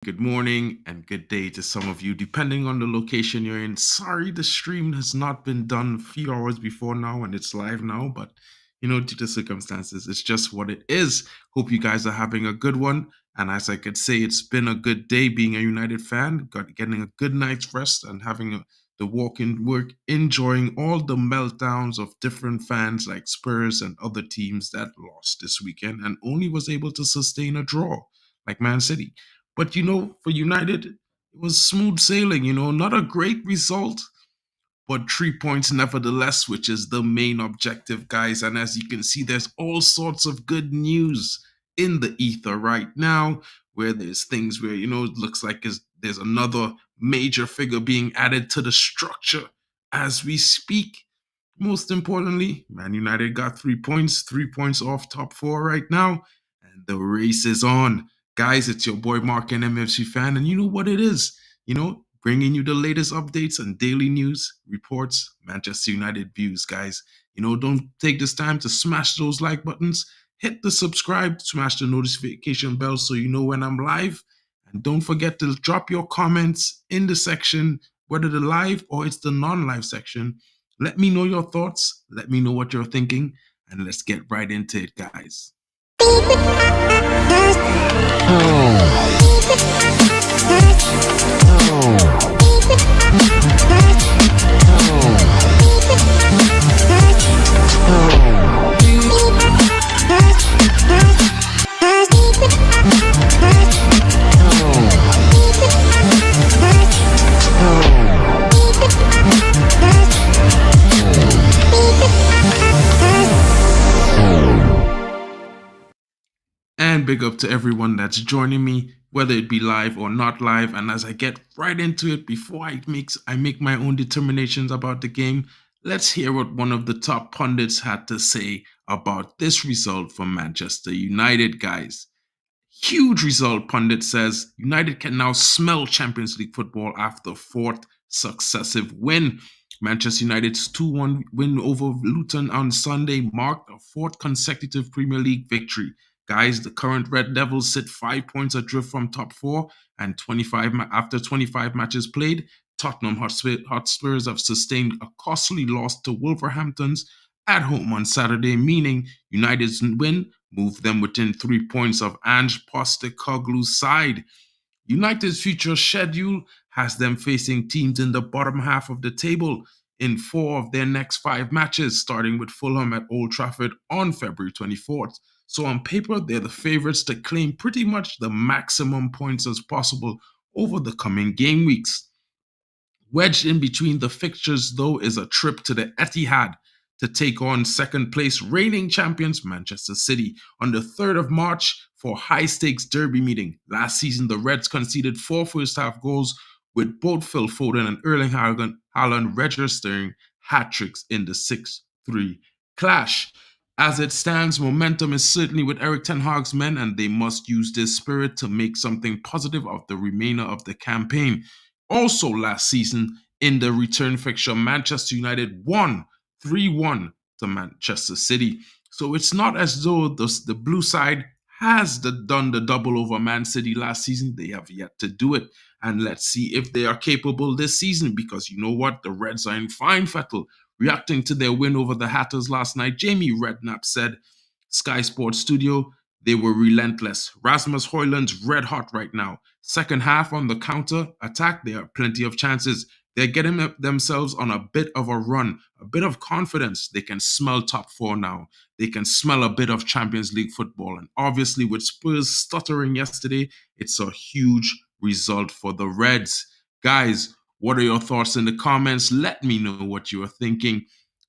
Good morning and good day to some of you, depending on the location you're in. Sorry, the stream has not been done a few hours before now and it's live now, but due to circumstances, it's just what it is. Hope you guys are having a good one. And as I could say, it's been a good day being a United fan, getting a good night's rest and having the walk in work, enjoying all the meltdowns of different fans like Spurs and other teams that lost this weekend and only was able to sustain a draw, like Man City. But for United, it was smooth sailing, not a great result, but 3 points nevertheless, which is the main objective, guys. And as you can see, there's all sorts of good news in the ether right now, where there's things where, it looks like there's another major figure being added to the structure as we speak. Most importantly, Man United got 3 points, 3 points off top four right now, and the race is on. Guys, it's your boy Mark, an MFC fan, and you know what it is. Bringing you the latest updates and daily news, reports, Manchester United views, guys. Don't take this time to smash those like buttons, hit the subscribe, smash the notification bell so you know when I'm live, and don't forget to drop your comments in the section, whether the live or it's the non-live section. Let me know your thoughts. Let me know what you're thinking. And let's get right into it, guys. And big up to everyone that's joining me, whether it be live or not live. And as I get right into it, before I make my own determinations about the game, let's hear what one of the top pundits had to say about this result for Manchester United, guys. Huge result, pundit says. United can now smell Champions League football after fourth successive win. Manchester United's 2-1 win over Luton on Sunday marked a fourth consecutive Premier League victory. Guys, the current Red Devils sit 5 points adrift from top four, and 25 after 25 matches played, Tottenham Hotspurs have sustained a costly loss to Wolverhampton's at home on Saturday, meaning United's win moved them within 3 points of Ange Postecoglou's side. United's future schedule has them facing teams in the bottom half of the table in 4 of their next 5 matches, starting with Fulham at Old Trafford on February 24th. So on paper, they're the favorites to claim pretty much the maximum points as possible over the coming game weeks. Wedged in between the fixtures, though, is a trip to the Etihad to take on second place reigning champions Manchester City on the 3rd of March for high stakes derby meeting. Last season, the Reds conceded 4 first half goals, with both Phil Foden and Erling Haaland registering hat tricks in the 6-3 clash. As it stands, momentum is certainly with Erik ten Hag's men, and they must use this spirit to make something positive of the remainder of the campaign. Also, last season, in the return fixture, Manchester United won 3-1 to Manchester City. So it's not as though the blue side has done the double over Man City last season. They have yet to do it. And let's see if they are capable this season, because you know what? The Reds are in fine fettle. Reacting to their win over the Hatters last night, Jamie Redknapp said, Sky Sports Studio, they were relentless. Rasmus Højlund's red hot right now. Second half on the counter attack, there are plenty of chances. They're getting themselves on a bit of a run, a bit of confidence. They can smell top four now. They can smell a bit of Champions League football. And obviously, with Spurs stuttering yesterday, it's a huge result for the Reds. Guys, what are your thoughts in the comments? Let me know what you are thinking.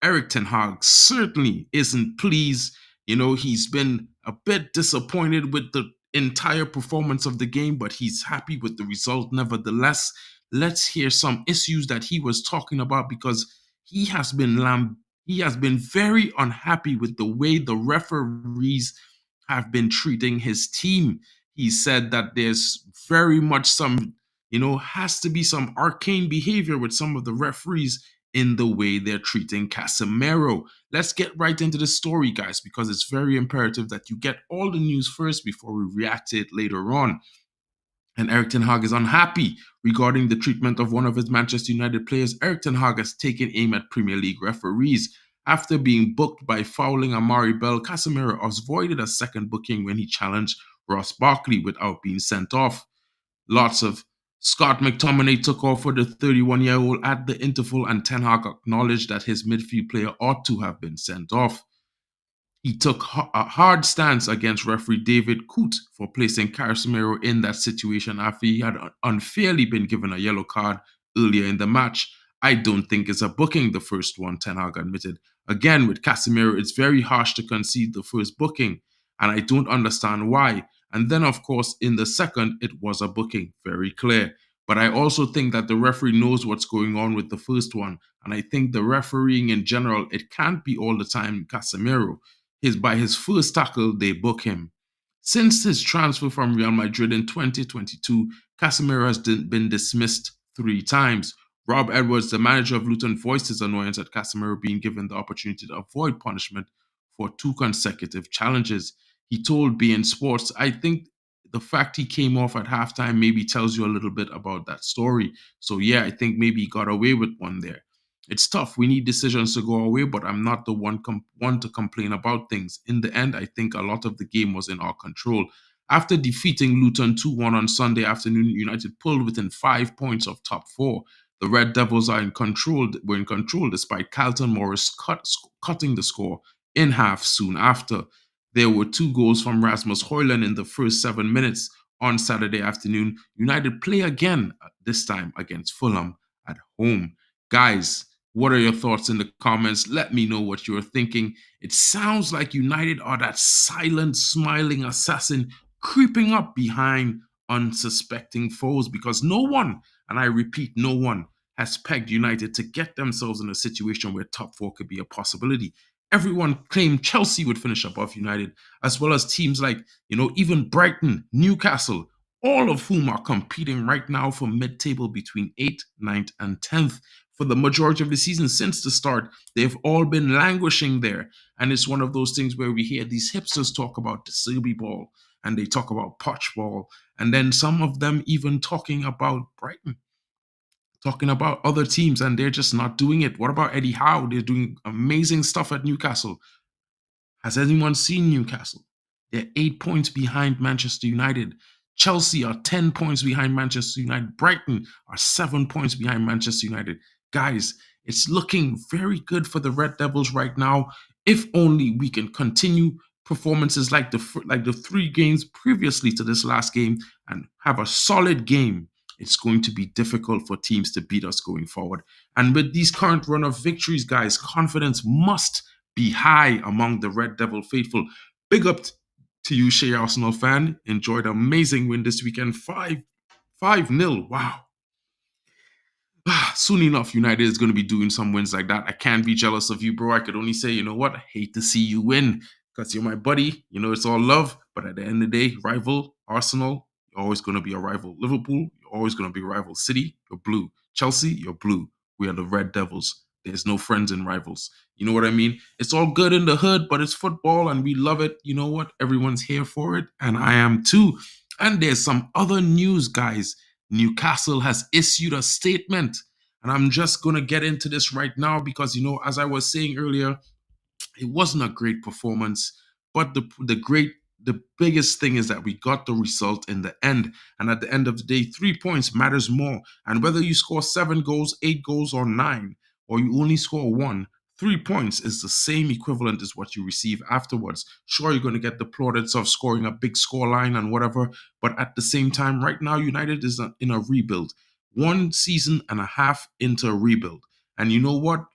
Erik ten Hag certainly isn't pleased. He's been a bit disappointed with the entire performance of the game, but he's happy with the result nevertheless. Let's hear some issues that he was talking about, because he has been very unhappy with the way the referees have been treating his team. He said that there's very much has to be some arcane behavior with some of the referees in the way they're treating Casemiro. Let's get right into the story, guys, because it's very imperative that you get all the news first before we react to it later on. And Erik ten Hag is unhappy regarding the treatment of one of his Manchester United players. Erik ten Hag has taken aim at Premier League referees. After being booked by fouling Amari Bell, Casemiro avoided a second booking when he challenged Ross Barkley without being sent off. Lots of Scott McTominay took off for the 31-year-old at the interval, and Ten Hag acknowledged that his midfield player ought to have been sent off. He took a hard stance against referee David Coote for placing Casemiro in that situation after he had unfairly been given a yellow card earlier in the match. I don't think it's a booking, the first one, Ten Hag admitted. Again, with Casemiro, it's very harsh to concede the first booking, and I don't understand why. And then, of course, in the second, it was a booking, very clear. But I also think that the referee knows what's going on with the first one. And I think the refereeing in general, it can't be all the time Casemiro. By his first tackle, they book him. Since his transfer from Real Madrid in 2022, Casemiro has been dismissed 3 times. Rob Edwards, the manager of Luton, voiced his annoyance at Casemiro being given the opportunity to avoid punishment for 2 consecutive challenges. He told beIN Sports, I think the fact he came off at halftime maybe tells you a little bit about that story. So, yeah, I think maybe he got away with one there. It's tough. We need decisions to go our way, but I'm not the one to complain about things. In the end, I think a lot of the game was in our control. After defeating Luton 2-1 on Sunday afternoon, United pulled within 5 points of top 4. The Red Devils were in control despite Carlton Morris cutting the score in half soon after. There were 2 goals from Rasmus Højlund in the first 7 minutes. On Saturday afternoon, United play again, this time against Fulham at home. Guys, what are your thoughts in the comments? Let me know what you're thinking. It sounds like United are that silent, smiling assassin creeping up behind unsuspecting foes because no one, and I repeat, no one, has pegged United to get themselves in a situation where top 4 could be a possibility. Everyone claimed Chelsea would finish above United, as well as teams like, even Brighton, Newcastle, all of whom are competing right now for mid-table between 8th, 9th, and 10th. For the majority of the season since the start, they've all been languishing there. And it's one of those things where we hear these hipsters talk about the Serbi ball and they talk about Poch ball. And then some of them even talking about Brighton, talking about other teams, and they're just not doing it. What about Eddie Howe? They're doing amazing stuff at Newcastle. Has anyone seen Newcastle? They're 8 points behind Manchester United. Chelsea are 10 points behind Manchester United. Brighton are 7 points behind Manchester United. Guys, it's looking very good for the Red Devils right now. If only we can continue performances like the 3 games previously to this last game and have a solid game, it's going to be difficult for teams to beat us going forward. And with these current run of victories, guys, confidence must be high among the Red Devil faithful. Big up to you, Shea Arsenal fan. Enjoyed an amazing win this weekend. 5-0. Wow. Soon enough, United is going to be doing some wins like that. I can't be jealous of you, bro. I could only say, you know what? I hate to see you win because you're my buddy. It's all love. But at the end of the day, rival Arsenal, you're always going to be a rival. Liverpool, you're always going to be a rival. City, you're blue. Chelsea, you're blue. We are the Red Devils. There's no friends and rivals. You know what I mean? It's all good in the hood, but it's football and we love it. You know what? Everyone's here for it. And I am too. And there's some other news, guys. Newcastle has issued a statement. And I'm just going to get into this right now because, as I was saying earlier, it wasn't a great performance. But the biggest thing is that we got the result in the end. And at the end of the day, 3 points matters more. And whether you score 7 goals, 8 goals, or 9, or you only score 1, 3 points is the same equivalent as what you receive afterwards. Sure, you're going to get the plaudits of scoring a big score line and whatever, but at the same time, right now, United is in a rebuild. 1 season and a half into a rebuild. And you know what?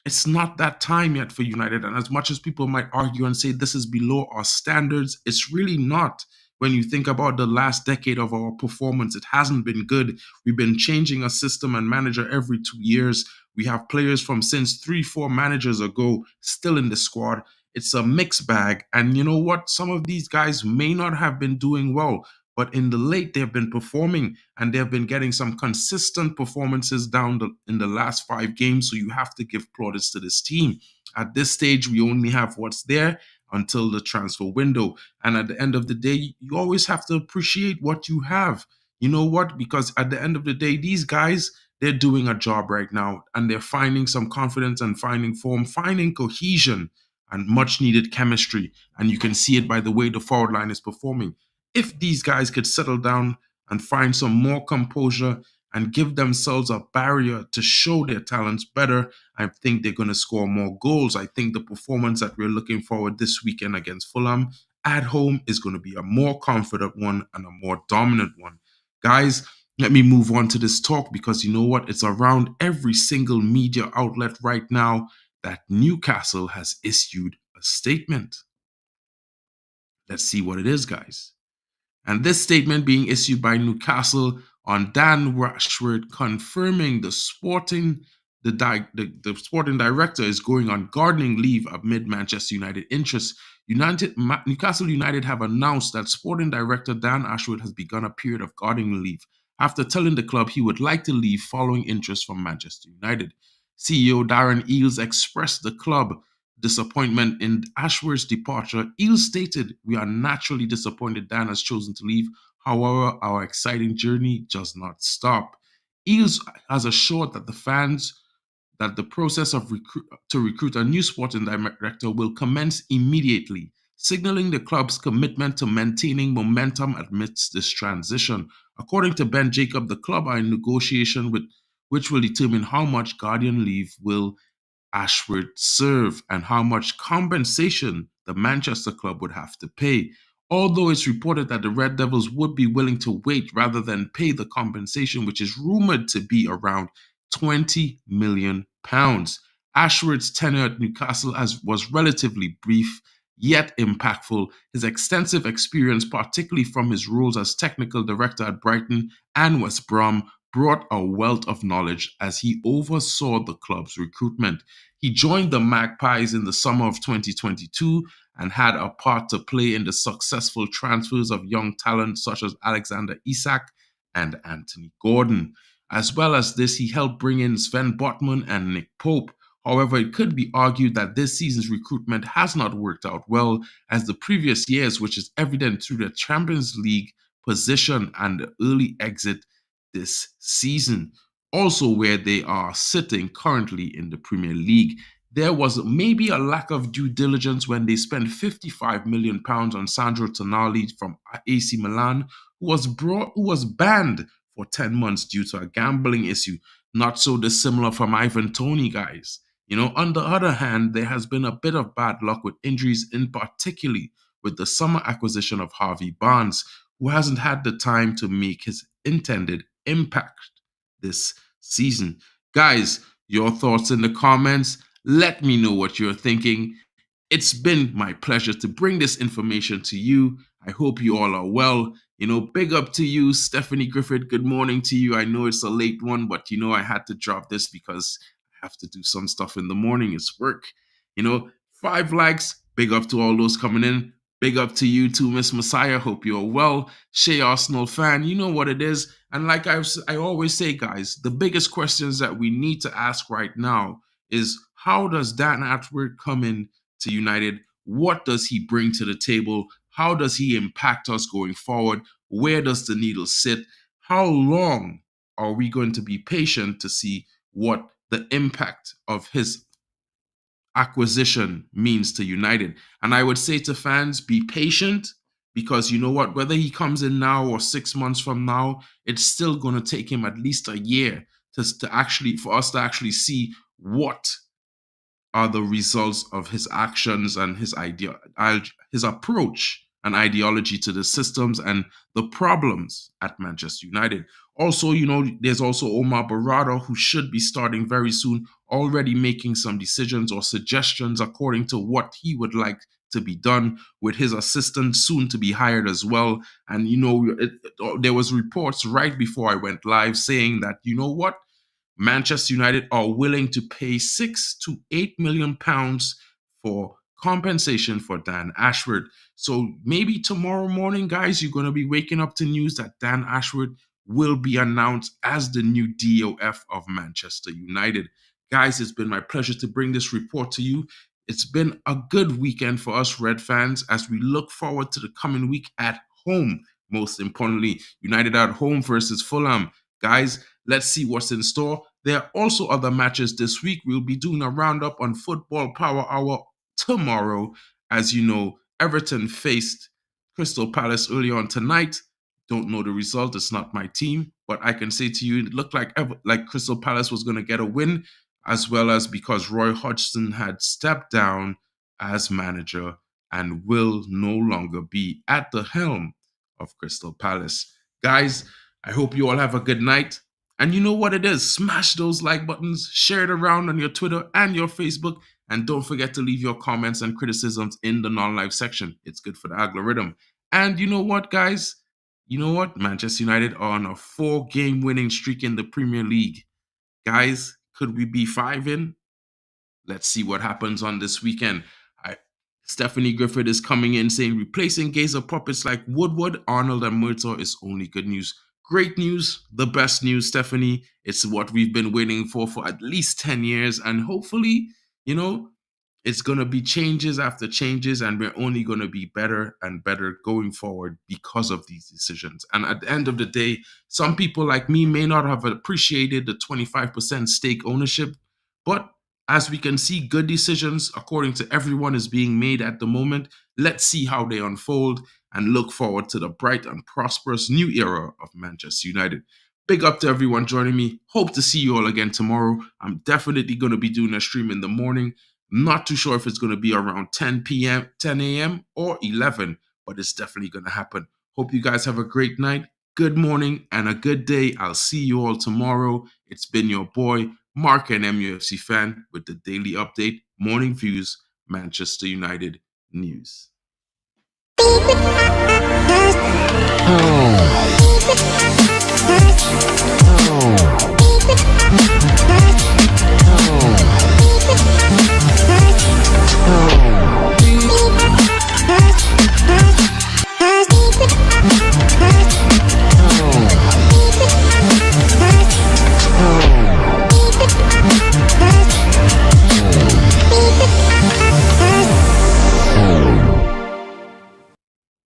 It's not that time yet for United. And as much as people might argue and say this is below our standards, it's really not. When you think about the last decade of our performance, it hasn't been good. We've been changing a system and manager every 2 years. We have players from since 3-4 managers ago still in the squad. It's a mixed bag. And you know what? Some of these guys may not have been doing well, but in the late, they've been performing and they've been getting some consistent performances in the last 5 games. So you have to give plaudits to this team. At this stage, we only have what's there until the transfer window. And at the end of the day, you always have to appreciate what you have. You know what? Because at the end of the day, these guys, they're doing a job right now and they're finding some confidence and finding form, finding cohesion and much needed chemistry. And you can see it by the way the forward line is performing. If these guys could settle down and find some more composure and give themselves a barrier to show their talents better, I think they're going to score more goals. I think the performance that we're looking forward this weekend against Fulham at home is going to be a more confident one and a more dominant one. Guys, let me move on to this talk because you know what? It's around every single media outlet right now that Newcastle has issued a statement. Let's see what it is, guys. And this statement being issued by Newcastle on Dan Rashford confirming the sporting director is going on gardening leave amid Manchester United interests. Newcastle United have announced that sporting director Dan Ashworth has begun a period of gardening leave after telling the club he would like to leave following interest from Manchester United. CEO Darren Eales expressed the club disappointment in Ashworth's departure. Eales stated, "We are naturally disappointed Dan has chosen to leave. However, our exciting journey does not stop." Eales has assured that the fans that the process to recruit a new sporting director will commence immediately, signaling the club's commitment to maintaining momentum amidst this transition. According to Ben Jacob, the club are in negotiation with which will determine how much guardian leave will Ashworth serve and how much compensation the Manchester club would have to pay. Although it's reported that the Red Devils would be willing to wait rather than pay the compensation, which is rumored to be around £20 million. Ashworth's tenure at Newcastle was relatively brief, yet impactful. His extensive experience, particularly from his roles as technical director at Brighton and West Brom, brought a wealth of knowledge as he oversaw the club's recruitment. He joined the Magpies in the summer of 2022 and had a part to play in the successful transfers of young talent such as Alexander Isak and Anthony Gordon. As well as this, he helped bring in Sven Botman and Nick Pope. However, it could be argued that this season's recruitment has not worked out well as the previous years, which is evident through the Champions League position and the early exit this season. Also, where they are sitting currently in the Premier League. There was maybe a lack of due diligence when they spent £55 million on Sandro Tonali from AC Milan, who was banned for 10 months due to a gambling issue. Not so dissimilar from Ivan Toney, guys. On the other hand, there has been a bit of bad luck with injuries, in particularly with the summer acquisition of Harvey Barnes, who hasn't had the time to make his intended impact this season. Guys, your thoughts in the comments. Let me know what you're thinking. It's been my pleasure to bring this information to you. I hope you all are well. Big up to you, Stephanie Griffith. Good morning to you. I know it's a late one, but I had to drop this because I have to do some stuff in the morning. It's work. 5 likes. Big up to all those coming in. Big up to you too, Miss Messiah. Hope you're well. Shea Arsenal fan, you know what it is. And like I always say, guys, the biggest questions that we need to ask right now is how does Dan Ashworth come in to United? What does he bring to the table? How does he impact us going forward? Where does the needle sit? How long are we going to be patient to see what the impact of his acquisition means to United? And I would say to fans, be patient because you know what? Whether he comes in now or 6 months from now, it's still going to take him at least a year for us to actually see what are the results of his actions and his approach and ideology to the systems and the problems at Manchester United. Also, there's also Omar Barada, who should be starting very soon, already making some decisions or suggestions according to what he would like to be done, with his assistant soon to be hired as well. And there was reports right before I went live saying that, you know what, Manchester United are willing to pay £6 to £8 million for compensation for Dan Ashworth. So maybe tomorrow morning, guys, you're going to be waking up to news that Dan Ashworth will be announced as the new DOF of Manchester United. Guys, it's been my pleasure to bring this report to you. It's been a good weekend for us Red fans as we look forward to the coming week at home most importantly, United at home versus Fulham. Guys, let's see what's in store. There are also other matches this week. We'll be doing a roundup on Football Power Hour tomorrow. As you know, Everton faced Crystal Palace early on tonight. Don't know the result. It's not my team, but I can say to you, it looked like Crystal Palace was going to get a win, as well as because Roy Hodgson had stepped down as manager and will no longer be at the helm of Crystal Palace. Guys, I hope you all have a good night. And you know what it is. Smash those like buttons, share it around on your Twitter and your Facebook, and don't forget to leave your comments and criticisms in the non-live section. It's good for the algorithm. And you know what, guys? You know what? Manchester United are on a 4-game winning streak in the Premier League. Guys, could we be 5 in? Let's see what happens on this weekend. Stephanie Griffith is coming in saying replacing Gazer puppets like Woodward, Arnold, and Murtaugh is only good news. Great news, the best news, Stephanie. It's what we've been waiting for at least 10 years. And hopefully, it's going to be changes after changes, and we're only going to be better and better going forward because of these decisions. And at the end of the day, some people like me may not have appreciated the 25% stake ownership, but as we can see, good decisions, according to everyone, is being made at the moment. Let's see how they unfold and look forward to the bright and prosperous new era of Manchester United. Big up to everyone joining me. Hope to see you all again tomorrow. I'm definitely going to be doing a stream in the morning. Not too sure if it's going to be around 10 p.m., 10 a.m. or 11, but it's definitely going to happen. Hope you guys have a great night, good morning, and a good day. I'll see you all tomorrow. It's been your boy, Mark, an MUFC fan, with the daily update, Morning Views, Manchester United News.